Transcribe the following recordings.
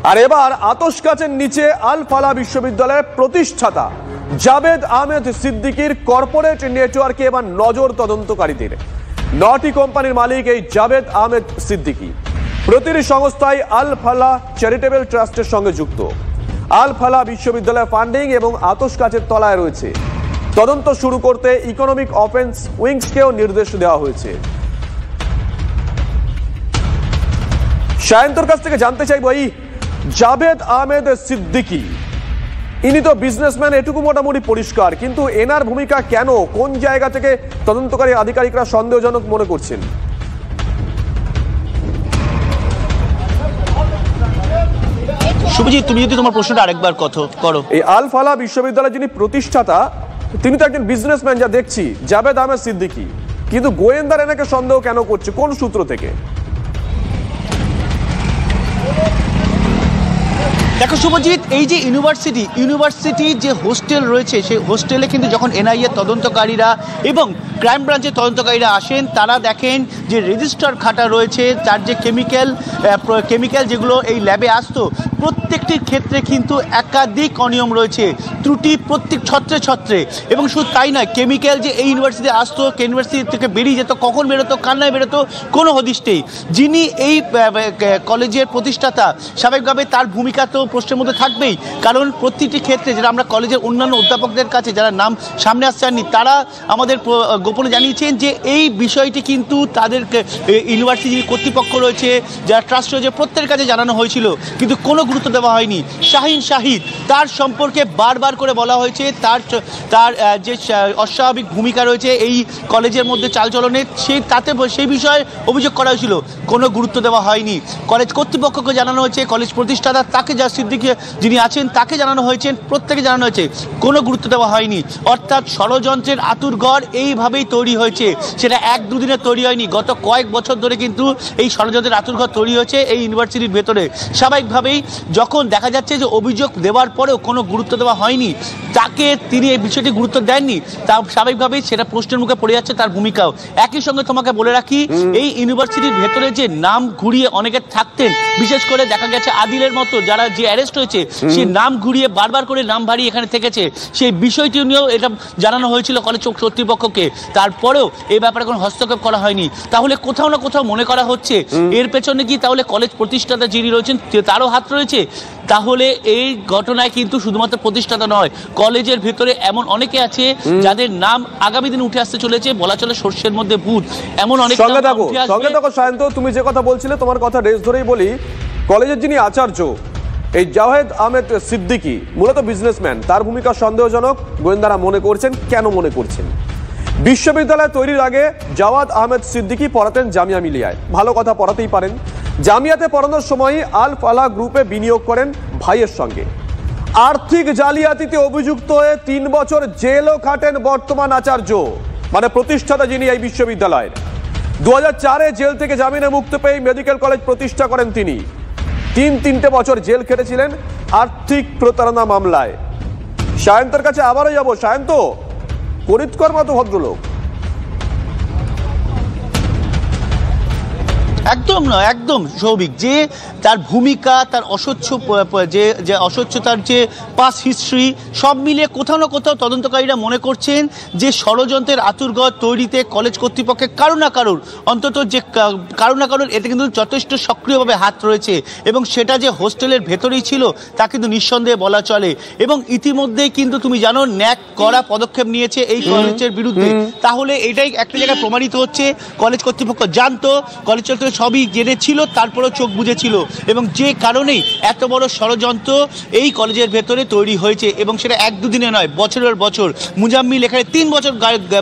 আর এবার আতশ কাচের নিচে আল ফালাহ বিশ্ববিদ্যালয়ের প্রতিষ্ঠাতা জাভেদ আহমেদ সিদ্দিকীর কর্পোরেট নেটওয়ার্কে এবার নজর তদন্তকারীদের। 9টি কোম্পানির মালিক এই জাভেদ আহমেদ সিদ্দিকী। প্রতিটি সংস্থায় আল ফালাহ চ্যারিটেবল ট্রাস্টের সঙ্গে যুক্ত। আল ফালাহ বিশ্ববিদ্যালয় ফান্ডিং এবং আতশ কাচের তলায় রয়েছে। তদন্ত শুরু করতে ইকোনমিক অফেন্স উইংসকেও নির্দেশ দেওয়া হয়েছে। সায়ন্তর কাছ থেকে জানতে চাইব, এই জাভেদ আহমেদ সিদ্দিকী ইনি তো বিজনেসম্যান, এটুকু মোটামুটি পরিষ্কার, কিন্তু এনার ভূমিকা কেন, কোন জায়গা থেকে তদন্তকারী আধিকারিকরা সন্দেহজনক মনে করছেন? শুভজিৎ, তুমি যদি তোমার প্রশ্নটা আরেকবার করো। এই আল ফালাহ বিশ্ববিদ্যালয়ের যিনি প্রতিষ্ঠাতা তিনি তো একজন বিজনেসম্যান, যা দেখছি জাভেদ আহমেদ সিদ্দিকী, কিন্তু গোয়েন্দারা এনাকে সন্দেহ কেন করছে, কোন সূত্র থেকে? দেখো শুভজিৎ, এই যে ইউনিভার্সিটির যে হোস্টেল রয়েছে, সেই হোস্টেলে কিন্তু যখন এনআইএ তদন্তকারীরা এবং ক্রাইম ব্রাঞ্চের তদন্তকারীরা আসেন, তারা দেখেন যে রেজিস্টার খাতা রয়েছে, তার যে কেমিক্যাল যেগুলো এই ল্যাবে আসতো, প্রত্যেকটির ক্ষেত্রে কিন্তু একাধিক অনিয়ম রয়েছে, ত্রুটি প্রত্যেক ছত্রে। এবং শুধু তাই নয়, কেমিক্যাল যে এই ইউনিভার্সিটি আসতো, ইউনিভার্সিটি থেকে বেরিয়ে যেত, কখন বেরোতো, কান্নায় বেরোতো, কোনো হদিশ নেই। যিনি এই কলেজের প্রতিষ্ঠাতা, স্বাভাবিকভাবে তার ভূমিকা তো প্রশ্নের মধ্যে থাকবেই, কারণ প্রতিটি ক্ষেত্রে যেটা আমরা কলেজের অন্যান্য অধ্যাপকদের কাছে যারা নাম সামনে আসছেননি, তারা আমাদের গোপনে জানিয়েছেন যে এই বিষয়টি কিন্তু তাদের ইউনিভার্সিটির কর্তৃপক্ষ রয়েছে, যারা ট্রাস্ট রয়েছে, প্রত্যেকের কাছে জানানো হয়েছিল, কিন্তু কোনো গুরুত্ব দেওয়া হয়নি। শাহিদ তার সম্পর্কে বারবার করে বলা হয়েছে, তার যে অস্বাভাবিক ভূমিকা রয়েছে এই কলেজের মধ্যে চালচলনে, সেই বিষয়ে অভিযোগ করা হয়েছিল, কোনো গুরুত্ব দেওয়া হয়নি। কলেজ কর্তৃপক্ষকে জানানো হয়েছে, কলেজ প্রতিষ্ঠাতা তাকে যা সিদ্দিকী যিনি আছেন তাকে জানানো হয়েছে, প্রত্যেকে জানানো হয়েছে, কোনো গুরুত্ব দেওয়া হয়নি। অর্থাৎ ষড়যন্ত্রের আতুরঘর এইভাবেই তৈরি হয়েছে, সেটা 1-2 দিনে তৈরি হয়নি, গত কয়েক বছর ধরে কিন্তু এই ষড়যন্ত্রের আতুরঘর তৈরি হয়েছে এই ইউনিভার্সিটির ভেতরে। স্বাভাবিকভাবেই যখন দেখা যাচ্ছে যে অভিযোগ দেওয়ার পরেও কোনো গুরুত্ব দেওয়া হয়নি, তিনি এই বিষয়টি গুরুত্ব দেননি, তা স্বাভাবিকভাবেই সেটা প্রশ্নের মুখে পড়ে যাচ্ছে তার ভূমিকাও। একই সঙ্গে তোমাকে বলে রাখি, এই ইউনিভার্সিটির ভেতরে যে নাম ঘুরিয়ে অনেকে থাকতেন, বিশেষ করে দেখা গেছে আদিলের মতো যারা যে অ্যারেস্ট হয়েছে, সে নাম ঘুরিয়ে বারবার করে নাম ভারিয়ে এখানে থেকেছে, সেই বিষয়টি নিয়েও এটা জানানো হয়েছিল কলেজ কর্তৃপক্ষকে, তারপরেও এই ব্যাপারে কোনো হস্তক্ষেপ করা হয়নি। তাহলে কোথাও না কোথাও মনে করা হচ্ছে এর পেছনে কি তাহলে কলেজ প্রতিষ্ঠাতা যিনি রয়েছেন তারও হাত রয়েছে? তাহলে এই ঘটনায় কিন্তু শুধুমাত্র প্রতিষ্ঠাতা নয়, কলেজের ভেতরে এমন অনেকে আছে যাদের নাম আগামী দিন উঠে আসতে চলেছে, বলা চলে সর্ষের মধ্যে ভূত, এমন অনেক। সঙ্গে থাকো সায়ন্ত, তুমি যে কথা বলছিলে তোমার কথা রেস ধরেই বলি, কলেজের যিনি আচার্য এই জাভেদ আহমেদ সিদ্দিকী মূলত বিজনেসম্যান, তার ভূমিকা সন্দেহজনক গোয়েন্দারা মনে করছেন। কেন মনে করছেন? বিশ্ববিদ্যালয় তৈরির আগে জাভেদ আহমেদ সিদ্দিকী পড়াতেন জামিয়া মিলিয়ায়, ভালো কথা, পড়াতেই পারেন। জামিয়াতে পড়ানোর সময় আল ফালাহ গ্রুপে বিনিয়োগ করেন ভাইয়ের সঙ্গে। আর্থিক জালিয়াতিতে অভিযুক্ত হয়ে 3 বছর জেলও খাটেন বর্তমান আচার্য, মানে প্রতিষ্ঠাতা যিনি এই বিশ্ববিদ্যালয়ের। 2004-এ জেল থেকে জামিনে মুক্তি পেয়ে মেডিকেল কলেজ প্রতিষ্ঠা করেন তিনি। 3 বছর জেল খেটেছিলেন আর্থিক প্রতারণা মামলায়। সায়ন্তর কাছে আবারও যাবো। সায়ন্ত, করিতকর মতো ভদ্রলোক। একদম নয়, একদম সৌভিক, যে তার ভূমিকা, তার অস্বচ্ছতার যে পাস হিস্ট্রি, সব মিলিয়ে কোথাও না কোথাও তদন্তকারীরা মনে করছেন যে ষড়যন্ত্রের আতুরঘর তৈরিতে কলেজ কর্তৃপক্ষের কারো না কারোর এতে কিন্তু যথেষ্ট সক্রিয়ভাবে হাত রয়েছে, এবং সেটা যে হোস্টেলের ভেতরেই ছিল তা কিন্তু নিঃসন্দেহে বলা চলে। এবং ইতিমধ্যেই কিন্তু তুমি জানো ন্যাক কড়া পদক্ষেপ নিয়েছে এই কলেজের বিরুদ্ধে। তাহলে এটাই একটা জায়গায় প্রমাণিত হচ্ছে কলেজ কর্তৃপক্ষ জানতো, কলেজ সবই জেনেছিল, তারপরেও চোখ বুঝেছিল, এবং যে কারণেই এত বড় ষড়যন্ত্র এই কলেজের ভেতরে তৈরি হয়েছে, এবং সেটা 1-2 দিনে নয়, বছরের বছর। মুজাম্মিল এখানে 3 বছর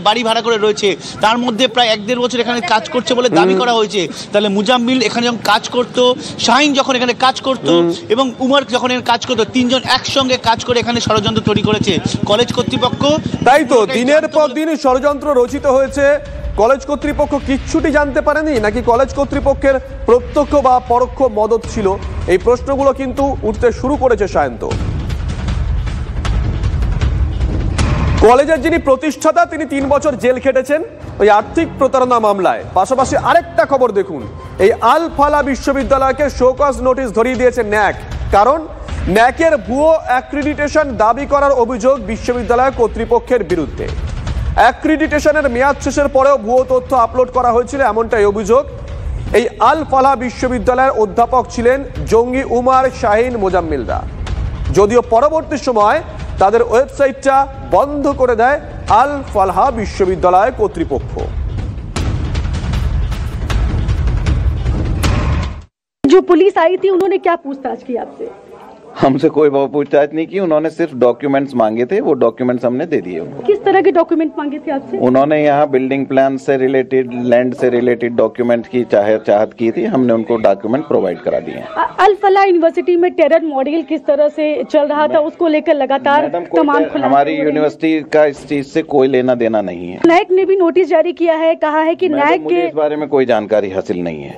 বাড়ি ভাড়া করে রয়েছে, তার মধ্যে প্রায় 1-1.5 বছর এখানে কাজ করছে বলে দাবি করা হয়েছে। তাহলে মুজাম্মিল এখানে যখন কাজ করতো, শাহিন যখন এখানে কাজ করতো, এবং উমর যখন এখানে কাজ করতো, 3 জন একসঙ্গে কাজ করে এখানে ষড়যন্ত্র তৈরি করেছে কলেজ কর্তৃপক্ষ। তাই তো দিনের পর দিন ষড়যন্ত্র রচিত হয়েছে। কলেজ কর্তৃপক্ষ কিচ্ছুটি জানতে পারেনি, নাকি কলেজ কর্তৃপক্ষের প্রত্যক্ষ বা পরোক্ষ মদত ছিল? এই প্রশ্নগুলো কিন্তু উঠতে শুরু করেছে সায়ন্ত। কলেজের যিনি প্রতিষ্ঠাতা তিনি 3 বছর জেল খেটেছেন ওই আর্থিক প্রতারণা মামলায়। পাশাপাশি আরেকটা খবর দেখুন, এই আল ফালাহ বিশ্ববিদ্যালয়কে শোকজ নোটিশ ধরিয়ে দিয়েছে ন্যাক। কারণ ন্যাকের ভুয়ো অ্যাক্রিডিটেশন দাবি করার অভিযোগ বিশ্ববিদ্যালয় কর্তৃপক্ষের বিরুদ্ধে। অ্যাক্রিডিটেশনের মেয়াদ শেষের পরেও ভুয়ো তথ্য আপলোড করা হয়েছিল, এমনটাই অভিযোগ। এই আল ফালাহ বিশ্ববিদ্যালয়ের অধ্যাপক ছিলেন জঙ্গি উমার শাহিন মোজাম্মিলরা, যদিও পরবর্তী সময় তাদের ওয়েবসাইটটা বন্ধ করে দেয় আল ফালাহ বিশ্ববিদ্যালয় কর্তৃপক্ষ। जो पुलिस आई थी उन्होंने क्या पूछताछ की आपसे? हमसे कोई पूछताछ नहीं की, उन्होंने सिर्फ डॉक्यूमेंट्स मांगे थे, वो डॉक्यूमेंट्स हमने दे दिए उनको। किस तरह के डॉक्यूमेंट मांगे थे आपसे? उन्होंने यहाँ बिल्डिंग प्लान से रिलेटेड, लैंड से रिलेटेड डॉक्यूमेंट की चाहत की थी, हमने उनको डॉक्यूमेंट प्रोवाइड करा दिए। अल फलाह यूनिवर्सिटी में टेरर मॉडल किस तरह से चल रहा था, उसको लेकर लगातार तमाम हमारी यूनिवर्सिटी का इस चीज से कोई लेना देना नहीं है। नायक ने भी नोटिस जारी किया है, कहा है कि नायक मुझे इस बारे में कोई जानकारी हासिल नहीं है।